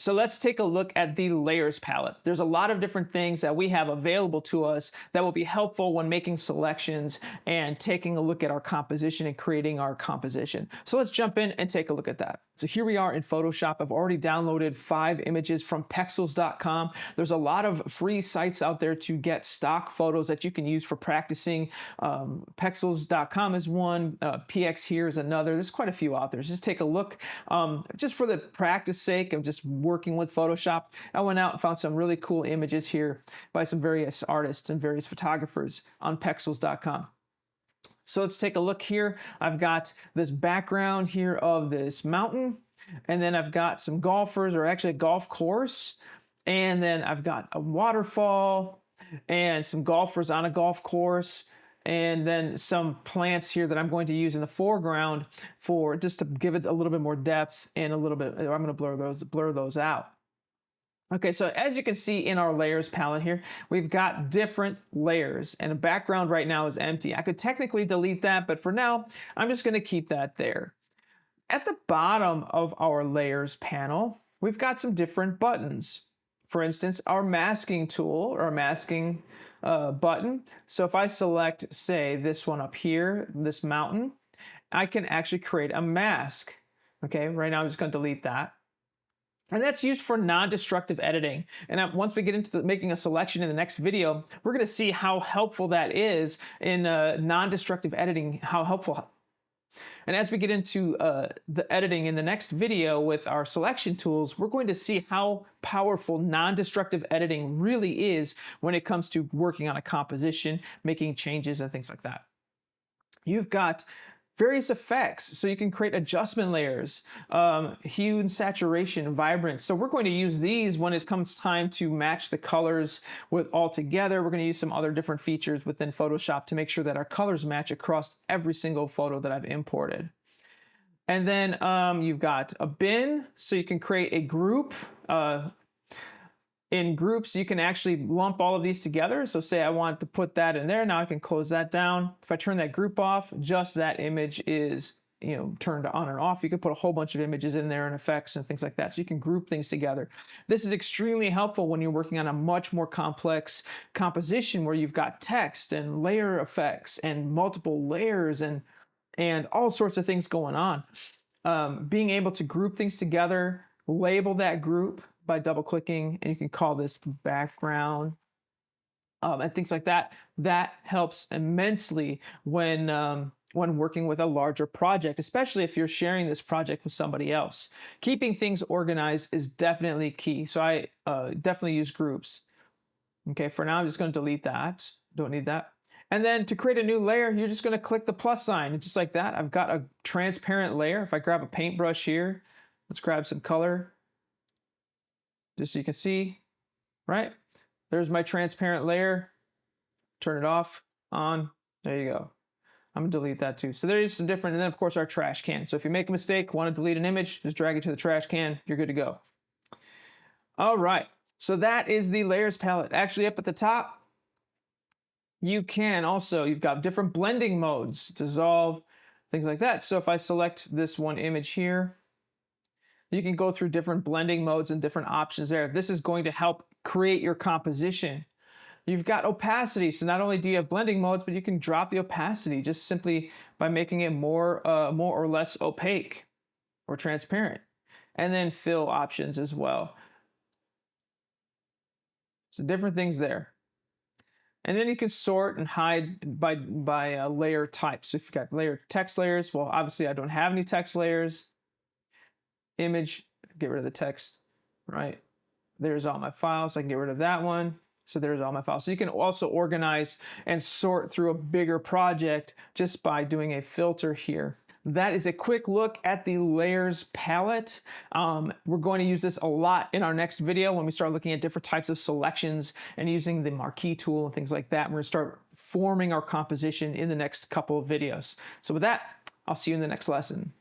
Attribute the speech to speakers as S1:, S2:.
S1: So let's take a look at the layers palette. There's a lot of different things that we have available to us that will be helpful when making selections and taking a look at our composition and creating our composition. So let's jump in and take a look at that. So here we are in Photoshop. I've already downloaded 5 images from pexels.com. There's a lot of free sites out there to get stock photos that you can use for practicing. Pexels.com is one, PX here is another. There's quite a few out there. Just take a look. Just for the practice sake of just working with Photoshop, I went out and found some really cool images here by some various artists and various photographers on pexels.com. So let's take a look here. I've got this background here of this mountain, and then I've got some golfers, or actually a golf course, and then I've got a waterfall and some golfers on a golf course, and then some plants here that I'm going to use in the foreground for just to give it a little bit more depth and a little bit, I'm going to blur those out. Okay, so as you can see in our layers palette here, we've got different layers, and the background right now is empty. I could technically delete that, but for now, I'm just going to keep that there. At the bottom of our layers panel, we've got some different buttons. For instance, our masking tool, or masking button. So if I select, say, this one up here, this mountain, I can actually create a mask. Okay, right now I'm just going to delete that. And that's used for non-destructive editing. And once we get into making a selection in the next video, we're going to see how helpful that is in non-destructive editing, how helpful. And as we get into the editing in the next video with our selection tools, we're going to see how powerful non-destructive editing really is when it comes to working on a composition, making changes, and things like that. You've got various effects, so you can create adjustment layers, hue and saturation, vibrance. So we're going to use these when it comes time to match the colors with all together. We're going to use some other different features within Photoshop to make sure that our colors match across every single photo that I've imported. And then you've got a bin, so you can create a group. In groups, you can actually lump all of these together. So say I want to put that in there. Now I can close that down. If I turn that group off, just that image is turned on and off. You can put a whole bunch of images in there and effects and things like that. So you can group things together. This is extremely helpful when you're working on a much more complex composition where you've got text and layer effects and multiple layers and all sorts of things going on. Being able to group things together, label that group by double clicking, and you can call this background and things like that. That helps immensely when working with a larger project, especially if you're sharing this project with somebody else. Keeping things organized is definitely key. So I definitely use groups. Okay, for now I'm just going to delete that. Don't need that. And then to create a new layer, you're just going to click the plus sign, and just like that, I've got a transparent layer. If I grab a paintbrush here, let's grab some color. Just so you can see, right? There's my transparent layer. Turn it off, on, there you go. I'm gonna delete that too. So there's some different, and then of course our trash can. So if you make a mistake, want to delete an image, just drag it to the trash can, you're good to go. All right, so that is the layers palette. Actually up at the top, you can also, you've got different blending modes, dissolve, things like that. So if I select this one image here, you can go through different blending modes and different options there. This is going to help create your composition. You've got opacity. So not only do you have blending modes, but you can drop the opacity just simply by making it more or less opaque or transparent. And then fill options as well. So different things there. And then you can sort and hide by layer type. So if you've got layer text layers, well, obviously I don't have any text layers. Image, get rid of the text, right? There's all my files. I can get rid of that one. So there's all my files. So you can also organize and sort through a bigger project just by doing a filter here. That is a quick look at the layers palette. We're going to use this a lot in our next video when we start looking at different types of selections and using the marquee tool and things like that. We're going to start forming our composition in the next couple of videos. So with that, I'll see you in the next lesson.